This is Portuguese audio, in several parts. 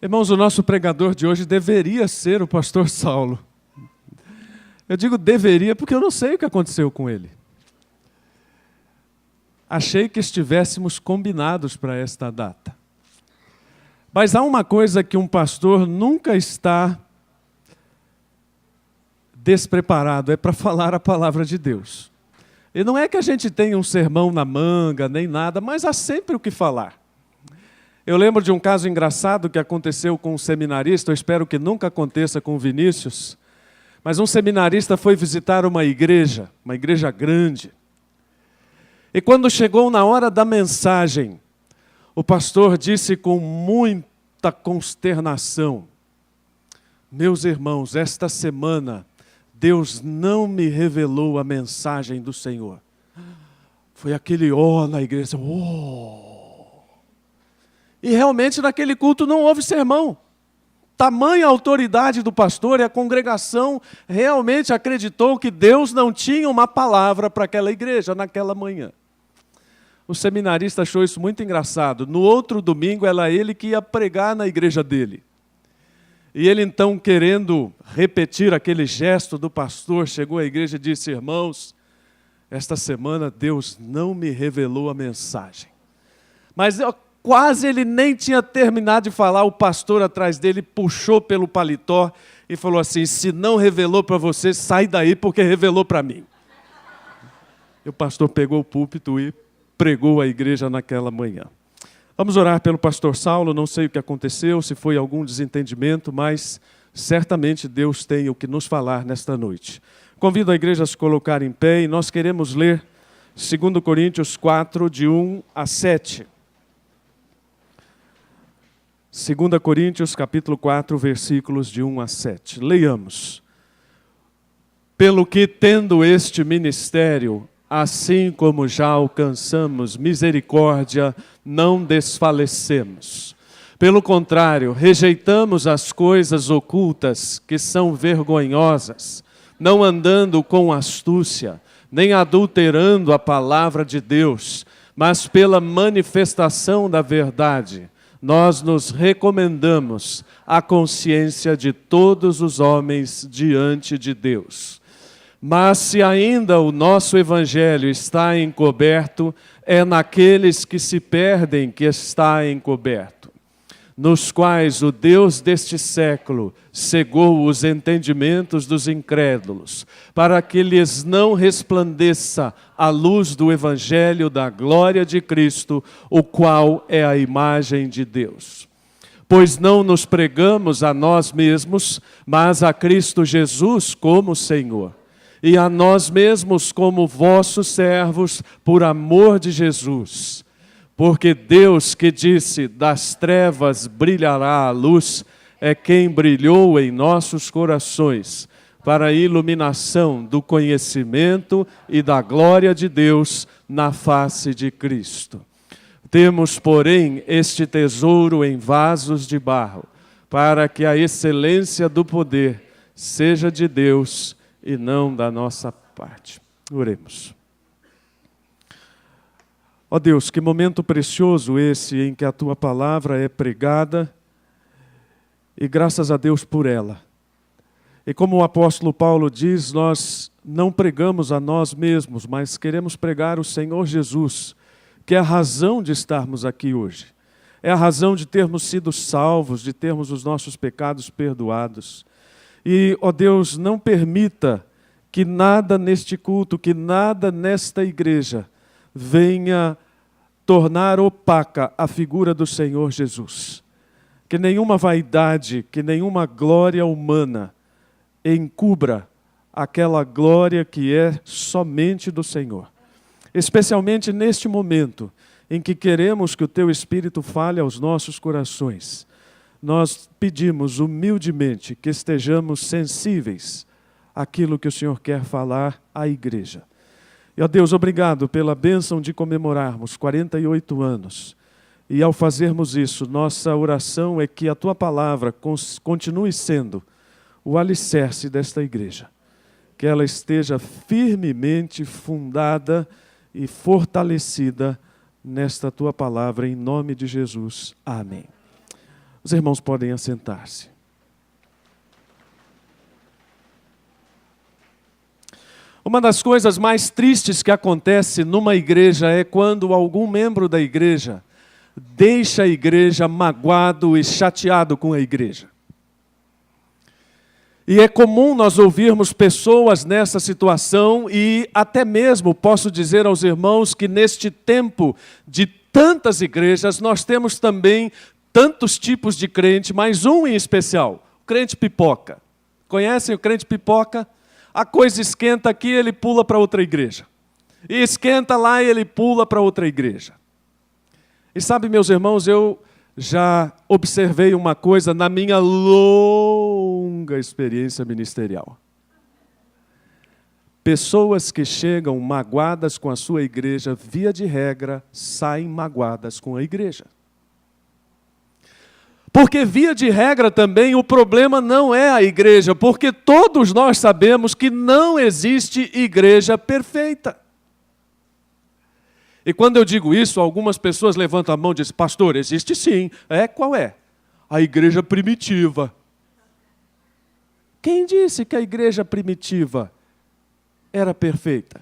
Irmãos, o nosso pregador de hoje deveria ser o pastor Saulo. Eu digo deveria porque eu não sei o que aconteceu com ele. Achei que estivéssemos combinados para esta data. Mas há uma coisa que um pastor nunca está despreparado, é para falar a palavra de Deus. E não é que a gente tenha um sermão na manga, nem nada, mas há sempre o que falar. Eu lembro de um caso engraçado que aconteceu com um seminarista, eu espero que nunca aconteça com o Vinícius, mas um seminarista foi visitar uma igreja grande. E quando chegou na hora da mensagem, o pastor disse com muita consternação: meus irmãos, esta semana Deus não me revelou a mensagem do Senhor. Foi aquele na igreja, E realmente naquele culto não houve sermão. Tamanha autoridade do pastor, e a congregação realmente acreditou que Deus não tinha uma palavra para aquela igreja naquela manhã. O seminarista achou isso muito engraçado. No outro domingo era ele que ia pregar na igreja dele. E ele então, querendo repetir aquele gesto do pastor, chegou à igreja e disse: irmãos, esta semana Deus não me revelou a mensagem. Mas quase ele nem tinha terminado de falar, o pastor atrás dele puxou pelo paletó e falou assim: se não revelou para você, sai daí porque revelou para mim. E o pastor pegou o púlpito e pregou a igreja naquela manhã. Vamos orar pelo pastor Saulo, não sei o que aconteceu, se foi algum desentendimento, mas certamente Deus tem o que nos falar nesta noite. Convido a igreja a se colocar em pé e nós queremos ler 2 Coríntios 4, de 1 a 7. 2 Coríntios, capítulo 4, versículos de 1 a 7. Leiamos. Pelo que, tendo este ministério, assim como já alcançamos misericórdia, não desfalecemos. Pelo contrário, rejeitamos as coisas ocultas que são vergonhosas, não andando com astúcia, nem adulterando a palavra de Deus, mas pela manifestação da verdade, nós nos recomendamos à consciência de todos os homens diante de Deus. Mas se ainda o nosso evangelho está encoberto, é naqueles que se perdem que está encoberto, nos quais o Deus deste século cegou os entendimentos dos incrédulos, para que lhes não resplandeça a luz do evangelho da glória de Cristo, o qual é a imagem de Deus. Pois não nos pregamos a nós mesmos, mas a Cristo Jesus como Senhor, e a nós mesmos como vossos servos, por amor de Jesus. Porque Deus que disse, das trevas brilhará a luz, é quem brilhou em nossos corações, para a iluminação do conhecimento e da glória de Deus na face de Cristo. Temos, porém, este tesouro em vasos de barro, para que a excelência do poder seja de Deus e não da nossa parte. Oremos. Ó Deus, que momento precioso esse em que a Tua palavra é pregada, e graças a Deus por ela. E como o apóstolo Paulo diz, nós não pregamos a nós mesmos, mas queremos pregar o Senhor Jesus, que é a razão de estarmos aqui hoje. É a razão de termos sido salvos, de termos os nossos pecados perdoados. E, ó Deus, não permita que nada neste culto, que nada nesta igreja venha tornar opaca a figura do Senhor Jesus. Que nenhuma vaidade, que nenhuma glória humana encubra aquela glória que é somente do Senhor. Especialmente neste momento em que queremos que o Teu Espírito fale aos nossos corações. Nós pedimos humildemente que estejamos sensíveis àquilo que o Senhor quer falar à igreja. E, ó Deus, obrigado pela bênção de comemorarmos 48 anos. E ao fazermos isso, nossa oração é que a Tua palavra continue sendo o alicerce desta igreja. Que ela esteja firmemente fundada e fortalecida nesta Tua palavra, em nome de Jesus. Amém. Os irmãos podem assentar-se. Uma das coisas mais tristes que acontece numa igreja é quando algum membro da igreja deixa a igreja magoado e chateado com a igreja. E é comum nós ouvirmos pessoas nessa situação e até mesmo posso dizer aos irmãos que neste tempo de tantas igrejas nós temos também tantos tipos de crente, mas um em especial, o crente pipoca. Conhecem o crente pipoca? A coisa esquenta aqui, ele pula para outra igreja. E esquenta lá e ele pula para outra igreja. E sabe, meus irmãos, eu já observei uma coisa na minha longa experiência ministerial. Pessoas que chegam magoadas com a sua igreja, via de regra, saem magoadas com a igreja. Porque, via de regra também, o problema não é a igreja, porque todos nós sabemos que não existe igreja perfeita. E quando eu digo isso, algumas pessoas levantam a mão e dizem, pastor, existe sim. Qual é? A igreja primitiva. Quem disse que a igreja primitiva era perfeita?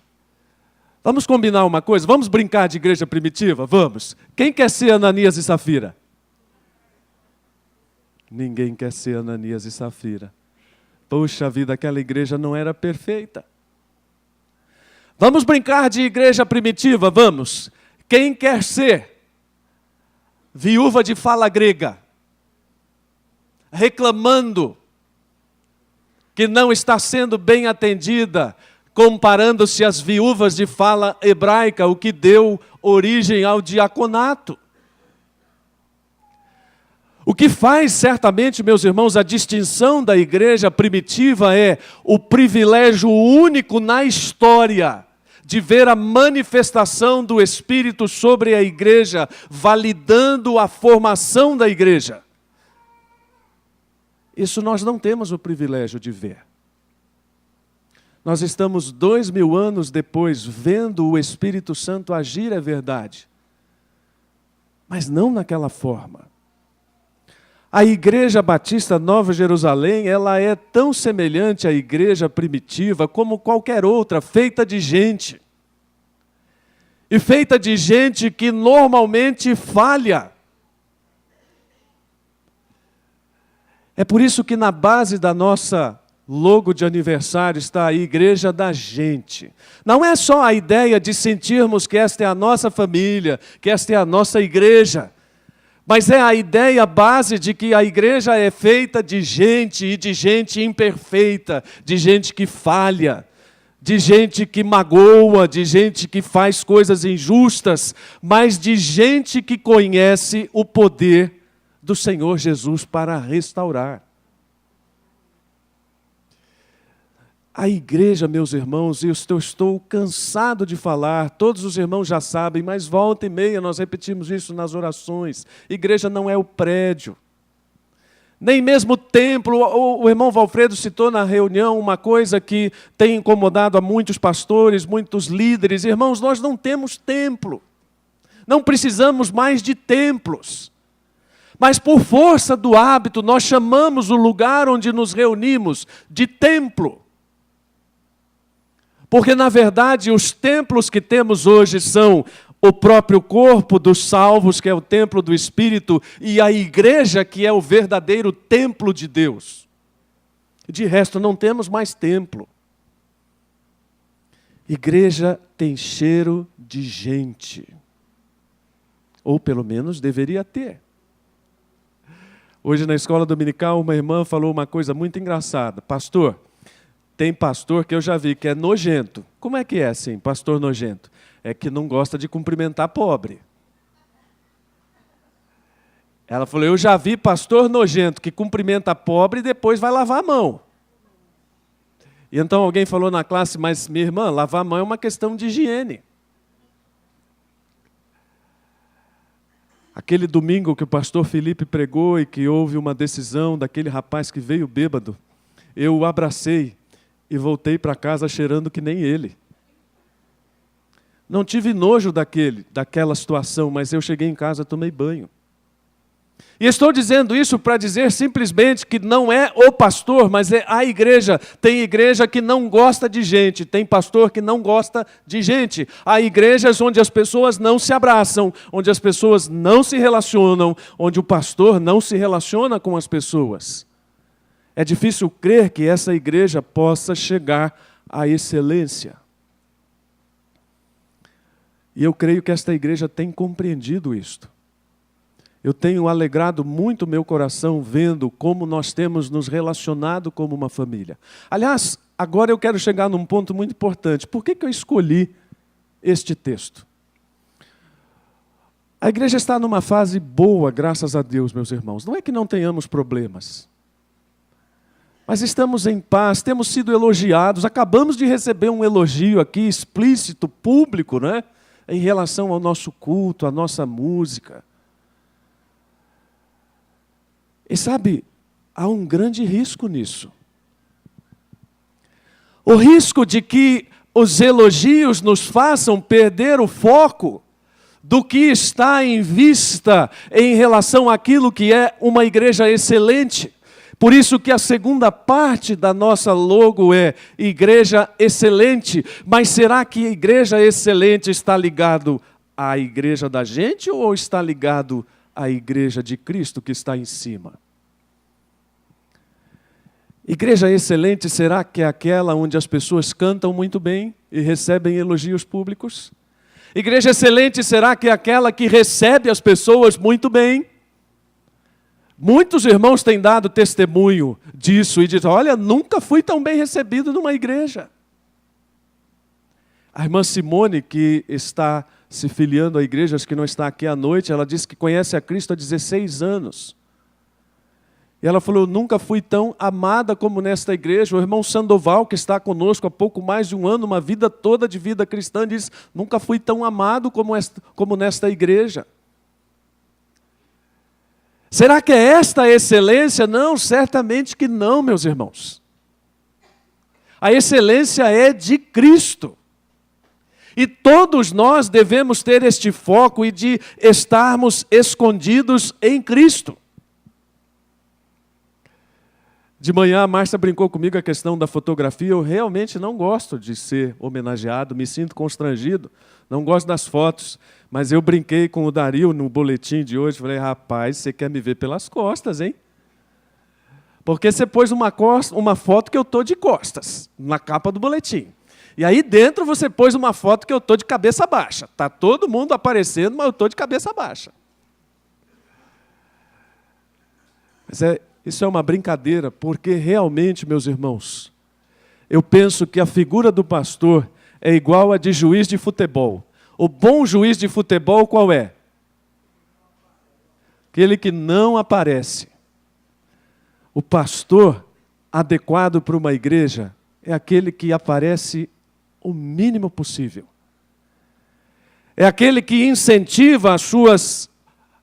Vamos combinar uma coisa? Vamos brincar de igreja primitiva? Vamos. Quem quer ser Ananias e Safira? Ninguém quer ser Ananias e Safira. Poxa vida, aquela igreja não era perfeita. Vamos brincar de igreja primitiva? Vamos. Quem quer ser viúva de fala grega? Reclamando que não está sendo bem atendida, comparando-se às viúvas de fala hebraica, o que deu origem ao diaconato. O que faz, certamente, meus irmãos, a distinção da igreja primitiva é o privilégio único na história de ver a manifestação do Espírito sobre a igreja, validando a formação da igreja. Isso nós não temos o privilégio de ver. Nós estamos 2000 anos depois vendo o Espírito Santo agir, é verdade, mas não naquela forma. A Igreja Batista Nova Jerusalém, ela é tão semelhante à igreja primitiva como qualquer outra, feita de gente. E feita de gente que normalmente falha. É por isso que na base da nossa logo de aniversário está a igreja da gente. Não é só a ideia de sentirmos que esta é a nossa família, que esta é a nossa igreja. Mas é a ideia base de que a igreja é feita de gente e de gente imperfeita, de gente que falha, de gente que magoa, de gente que faz coisas injustas, mas de gente que conhece o poder do Senhor Jesus para restaurar. A igreja, meus irmãos, eu estou cansado de falar, todos os irmãos já sabem, mas volta e meia nós repetimos isso nas orações. Igreja não é o prédio, nem mesmo o templo. O irmão Valfredo citou na reunião uma coisa que tem incomodado a muitos pastores, muitos líderes. Irmãos, nós não temos templo, não precisamos mais de templos. Mas por força do hábito, nós chamamos o lugar onde nos reunimos de templo. Porque, na verdade, os templos que temos hoje são o próprio corpo dos salvos, que é o templo do Espírito, e a igreja, que é o verdadeiro templo de Deus. De resto, não temos mais templo. Igreja tem cheiro de gente. Ou, pelo menos, deveria ter. Hoje, na escola dominical, uma irmã falou uma coisa muito engraçada. Pastor, tem pastor que eu já vi que é nojento. Como é que é assim, pastor nojento? É que não gosta de cumprimentar pobre. Ela falou, eu já vi pastor nojento que cumprimenta pobre e depois vai lavar a mão. E então alguém falou na classe, mas minha irmã, lavar a mão é uma questão de higiene. Aquele domingo que o pastor Felipe pregou e que houve uma decisão daquele rapaz que veio bêbado, eu o abracei e voltei para casa cheirando que nem ele. Não tive nojo daquela situação, mas eu cheguei em casa e tomei banho. E estou dizendo isso para dizer simplesmente que não é o pastor, mas é a igreja. Tem igreja que não gosta de gente, tem pastor que não gosta de gente. Há igrejas onde as pessoas não se abraçam, onde as pessoas não se relacionam, onde o pastor não se relaciona com as pessoas. É difícil crer que essa igreja possa chegar à excelência. E eu creio que esta igreja tem compreendido isto. Eu tenho alegrado muito meu coração vendo como nós temos nos relacionado como uma família. Aliás, agora eu quero chegar num ponto muito importante. Por que eu escolhi este texto? A igreja está numa fase boa, graças a Deus, meus irmãos. Não é que não tenhamos problemas. Mas estamos em paz, temos sido elogiados. Acabamos de receber um elogio aqui, explícito, público, né? Em relação ao nosso culto, à nossa música. E sabe, há um grande risco nisso. O risco de que os elogios nos façam perder o foco do que está em vista em relação àquilo que é uma igreja excelente. Por isso que a segunda parte da nossa logo é igreja excelente. Mas será que a igreja excelente está ligado à igreja da gente ou está ligado à igreja de Cristo que está em cima? Igreja excelente será que é aquela onde as pessoas cantam muito bem e recebem elogios públicos? Igreja excelente será que é aquela que recebe as pessoas muito bem? Muitos irmãos têm dado testemunho disso e dizem, olha, nunca fui tão bem recebido numa igreja. A irmã Simone, que está se filiando à igreja, acho que não está aqui à noite, ela disse que conhece a Cristo há 16 anos. E ela falou, nunca fui tão amada como nesta igreja. O irmão Sandoval, que está conosco há pouco mais de um ano, uma vida toda de vida cristã, diz, nunca fui tão amado como nesta igreja. Será que é esta a excelência? Não, certamente que não, meus irmãos. A excelência é de Cristo. E todos nós devemos ter este foco e de estarmos escondidos em Cristo. De manhã a Márcia brincou comigo a questão da fotografia. Eu realmente não gosto de ser homenageado, me sinto constrangido, não gosto das fotos. Mas eu brinquei com o Dario no boletim de hoje, falei, rapaz, você quer me ver pelas costas, hein? Porque você pôs uma foto que eu estou de costas, na capa do boletim. E aí dentro você pôs uma foto que eu estou de cabeça baixa. Está todo mundo aparecendo, mas eu estou de cabeça baixa. Mas isso é uma brincadeira, porque realmente, meus irmãos, eu penso que a figura do pastor é igual a de juiz de futebol. O bom juiz de futebol qual é? Aquele que não aparece. O pastor adequado para uma igreja é aquele que aparece o mínimo possível. É aquele que incentiva as suas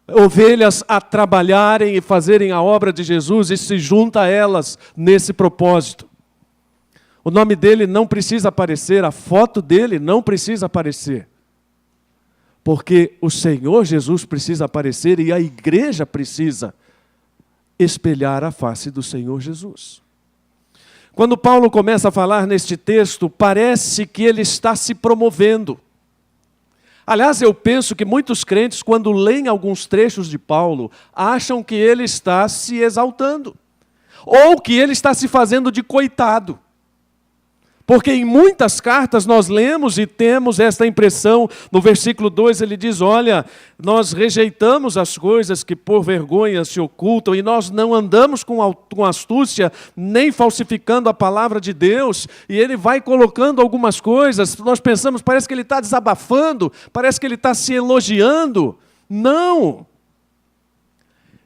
ovelhas a trabalharem e fazerem a obra de Jesus e se junta a elas nesse propósito. O nome dele não precisa aparecer, a foto dele não precisa aparecer. Porque o Senhor Jesus precisa aparecer e a igreja precisa espelhar a face do Senhor Jesus. Quando Paulo começa a falar neste texto, parece que ele está se promovendo. Aliás, eu penso que muitos crentes, quando leem alguns trechos de Paulo, acham que ele está se exaltando, ou que ele está se fazendo de coitado. Porque em muitas cartas nós lemos e temos esta impressão. No versículo 2 ele diz, olha, nós rejeitamos as coisas que por vergonha se ocultam e nós não andamos com astúcia, nem falsificando a palavra de Deus. E ele vai colocando algumas coisas, nós pensamos, parece que ele está desabafando, parece que ele está se elogiando. Não!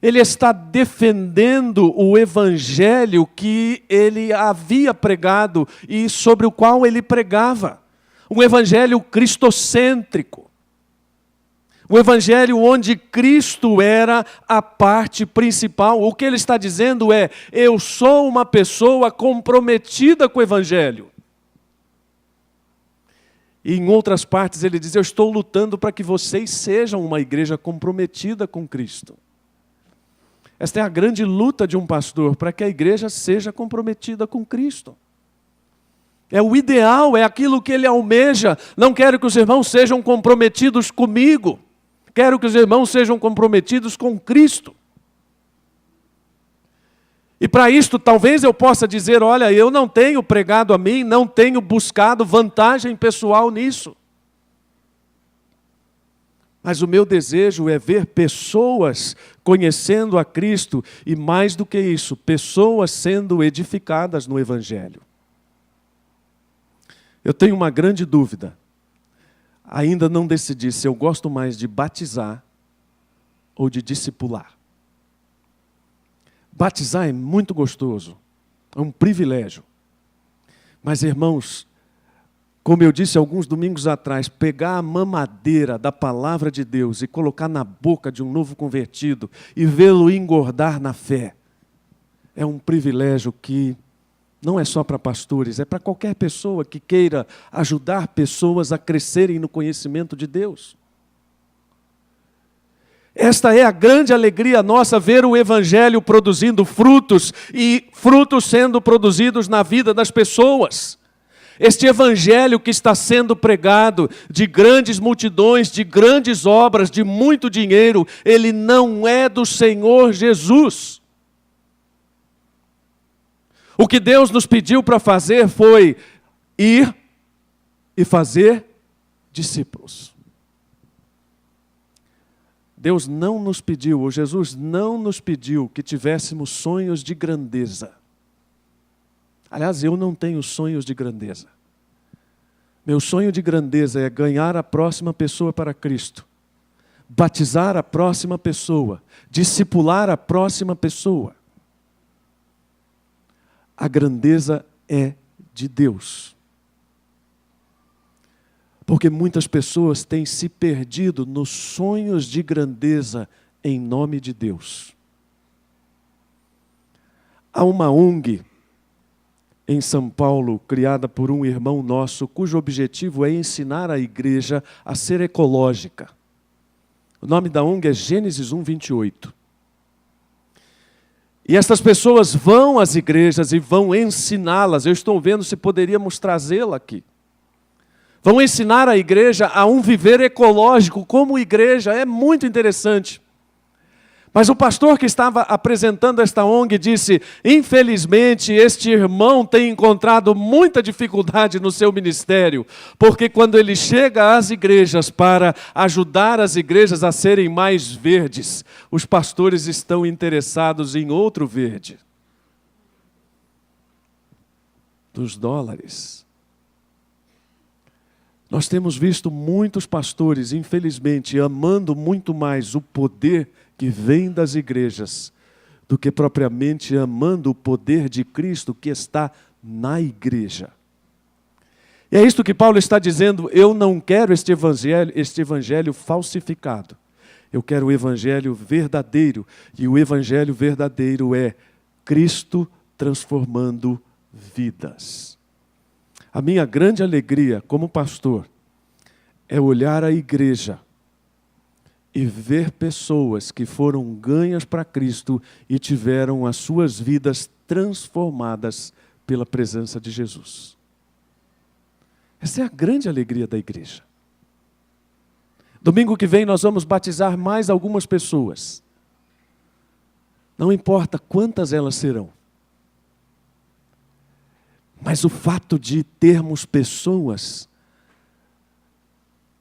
Ele está defendendo o evangelho que ele havia pregado e sobre o qual ele pregava. Um evangelho cristocêntrico. Um evangelho onde Cristo era a parte principal. O que ele está dizendo é, eu sou uma pessoa comprometida com o evangelho. E em outras partes ele diz, eu estou lutando para que vocês sejam uma igreja comprometida com Cristo. Esta é a grande luta de um pastor, para que a igreja seja comprometida com Cristo. É o ideal, é aquilo que ele almeja. Não quero que os irmãos sejam comprometidos comigo. Quero que os irmãos sejam comprometidos com Cristo. E para isto, talvez eu possa dizer, olha, eu não tenho pregado a mim, não tenho buscado vantagem pessoal nisso. Mas o meu desejo é ver pessoas conhecendo a Cristo e, mais do que isso, pessoas sendo edificadas no Evangelho. Eu tenho uma grande dúvida. Ainda não decidi se eu gosto mais de batizar ou de discipular. Batizar é muito gostoso, é um privilégio. Mas, irmãos, como eu disse alguns domingos atrás, pegar a mamadeira da palavra de Deus e colocar na boca de um novo convertido e vê-lo engordar na fé, é um privilégio que não é só para pastores, é para qualquer pessoa que queira ajudar pessoas a crescerem no conhecimento de Deus. Esta é a grande alegria nossa, ver o Evangelho produzindo frutos e frutos sendo produzidos na vida das pessoas. Este Evangelho que está sendo pregado, de grandes multidões, de grandes obras, de muito dinheiro, ele não é do Senhor Jesus. O que Deus nos pediu para fazer foi ir e fazer discípulos. Deus não nos pediu, ou Jesus não nos pediu que tivéssemos sonhos de grandeza. Aliás, eu não tenho sonhos de grandeza. Meu sonho de grandeza é ganhar a próxima pessoa para Cristo, batizar a próxima pessoa, discipular a próxima pessoa. A grandeza é de Deus. Porque muitas pessoas têm se perdido nos sonhos de grandeza em nome de Deus. Há uma ONG em São Paulo, criada por um irmão nosso, cujo objetivo é ensinar a igreja a ser ecológica. O nome da ONG é Gênesis 1:28. E estas pessoas vão às igrejas e vão ensiná-las. Eu estou vendo se poderíamos trazê-la aqui. Vão ensinar a igreja a um viver ecológico como igreja. É muito interessante. Mas o pastor que estava apresentando esta ONG disse, infelizmente este irmão tem encontrado muita dificuldade no seu ministério, porque quando ele chega às igrejas para ajudar as igrejas a serem mais verdes, os pastores estão interessados em outro verde. Dos dólares. Nós temos visto muitos pastores, infelizmente, amando muito mais o poder que vem das igrejas do que propriamente amando o poder de Cristo que está na igreja. E é isto que Paulo está dizendo, eu não quero este evangelho falsificado. Eu quero o evangelho verdadeiro, e o evangelho verdadeiro é Cristo transformando vidas. A minha grande alegria como pastor é olhar a igreja e ver pessoas que foram ganhas para Cristo e tiveram as suas vidas transformadas pela presença de Jesus. Essa é a grande alegria da igreja. Domingo que vem nós vamos batizar mais algumas pessoas. Não importa quantas elas serão. Mas o fato de termos pessoas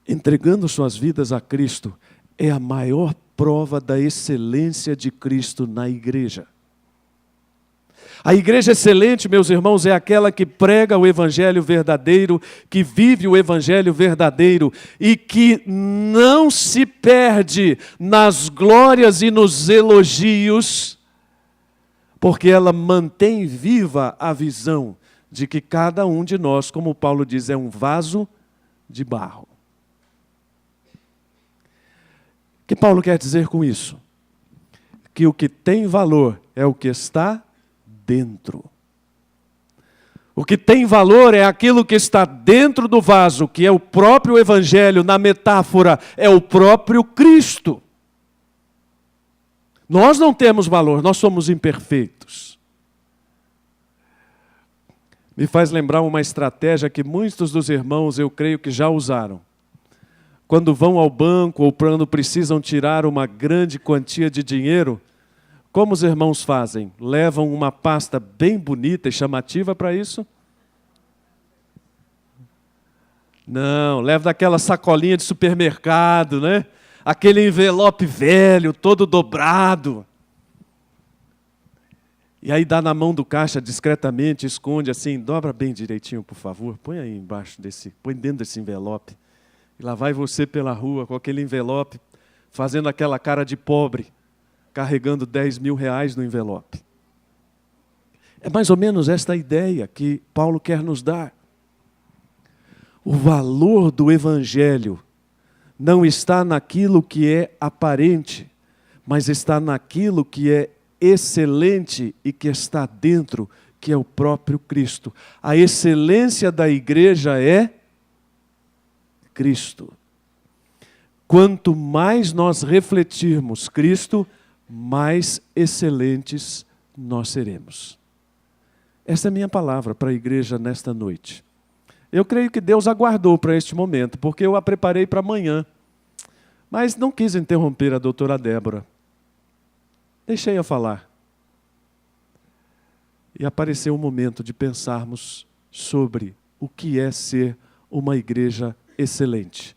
entregando suas vidas a Cristo é a maior prova da excelência de Cristo na igreja. A igreja excelente, meus irmãos, é aquela que prega o evangelho verdadeiro, que vive o evangelho verdadeiro e que não se perde nas glórias e nos elogios, porque ela mantém viva a visão de que cada um de nós, como Paulo diz, é um vaso de barro. O que Paulo quer dizer com isso? Que o que tem valor é o que está dentro. O que tem valor é aquilo que está dentro do vaso, que é o próprio Evangelho, na metáfora, é o próprio Cristo. Nós não temos valor, nós somos imperfeitos. Me faz lembrar uma estratégia que muitos dos irmãos, eu creio que já usaram. Quando vão ao banco ou quando precisam tirar uma grande quantia de dinheiro, como os irmãos fazem? Levam uma pasta bem bonita e chamativa para isso? Não, leva daquela sacolinha de supermercado, né? Aquele envelope velho, todo dobrado. E aí dá na mão do caixa discretamente, esconde assim, dobra bem direitinho, por favor, põe aí embaixo põe dentro desse envelope. E lá vai você pela rua com aquele envelope, fazendo aquela cara de pobre, carregando 10 mil reais no envelope. É mais ou menos esta ideia que Paulo quer nos dar. O valor do Evangelho não está naquilo que é aparente, mas está naquilo que é excelente e que está dentro, que é o próprio Cristo. A excelência da igreja é Cristo. Quanto mais nós refletirmos Cristo, mais excelentes nós seremos. Essa é a minha palavra para a igreja nesta noite. Eu creio que Deus aguardou para este momento, porque eu a preparei para amanhã. Mas não quis interromper a doutora Débora. Deixei-a falar. E apareceu o momento de pensarmos sobre o que é ser uma igreja excelente.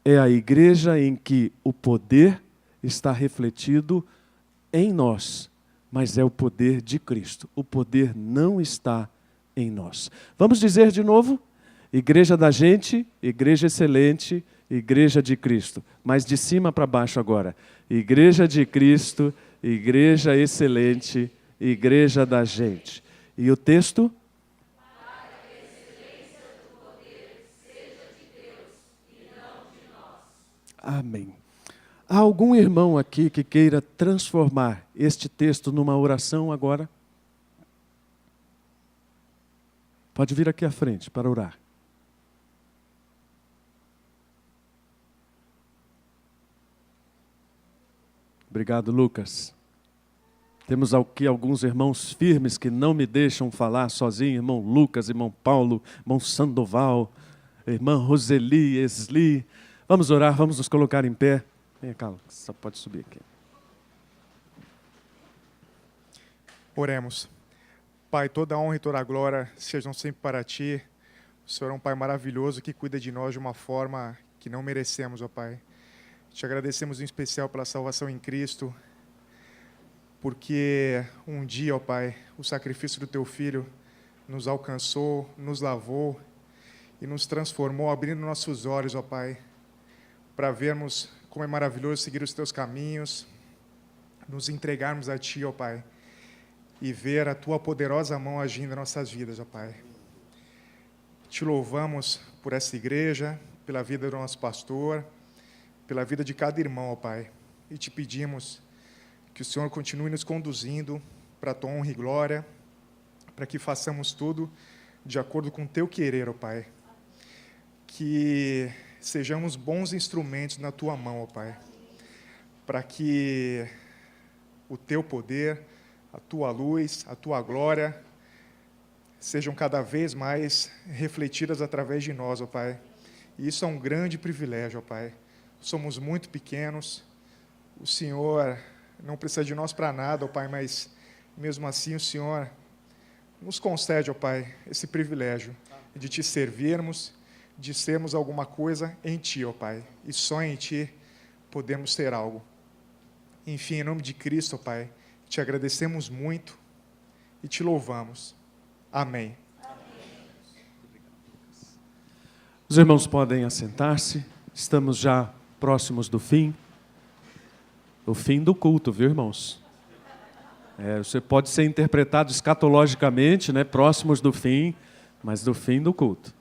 É a igreja em que o poder está refletido em nós, mas é o poder de Cristo. O poder não está em nós. Vamos dizer de novo? Igreja da gente, igreja excelente, igreja de Cristo. Mas de cima para baixo agora. Igreja de Cristo, igreja excelente, igreja da gente. E o texto? Para que a excelência do poder seja de Deus e não de nós. Amém. Há algum irmão aqui que queira transformar este texto numa oração agora? Pode vir aqui à frente para orar. Obrigado, Lucas. Temos aqui alguns irmãos firmes que não me deixam falar sozinho. Irmão Lucas, irmão Paulo, irmão Sandoval, irmã Roseli, Esli. Vamos orar, vamos nos colocar em pé. Vem cá, só pode subir aqui. Oremos. Pai, toda a honra e toda a glória sejam sempre para Ti. O Senhor é um Pai maravilhoso que cuida de nós de uma forma que não merecemos, ó Pai. Te agradecemos em especial pela salvação em Cristo, porque um dia, ó Pai, o sacrifício do Teu Filho nos alcançou, nos lavou e nos transformou, abrindo nossos olhos, ó Pai, para vermos como é maravilhoso seguir os Teus caminhos, nos entregarmos a Ti, ó Pai, e ver a Tua poderosa mão agindo em nossas vidas, ó Pai. Te louvamos por essa igreja, pela vida do nosso pastor, pela vida de cada irmão, ó Pai, e te pedimos que o Senhor continue nos conduzindo para a Tua honra e glória, para que façamos tudo de acordo com o Teu querer, ó Pai. Que sejamos bons instrumentos na Tua mão, ó Pai, para que o Teu poder, a Tua luz, a Tua glória sejam cada vez mais refletidas através de nós, ó Pai. E isso é um grande privilégio, ó Pai. Somos muito pequenos, o Senhor não precisa de nós para nada, ó Pai, mas mesmo assim o Senhor nos concede, ó Pai, esse privilégio de Te servirmos, de sermos alguma coisa em Ti, ó Pai, e só em Ti podemos ter algo. Enfim, em nome de Cristo, ó Pai, Te agradecemos muito e Te louvamos. Amém. Os irmãos podem assentar-se, estamos já próximos do fim. O fim do culto, viu, irmãos? Você pode ser interpretado escatologicamente, né, próximos do fim, mas do fim do culto.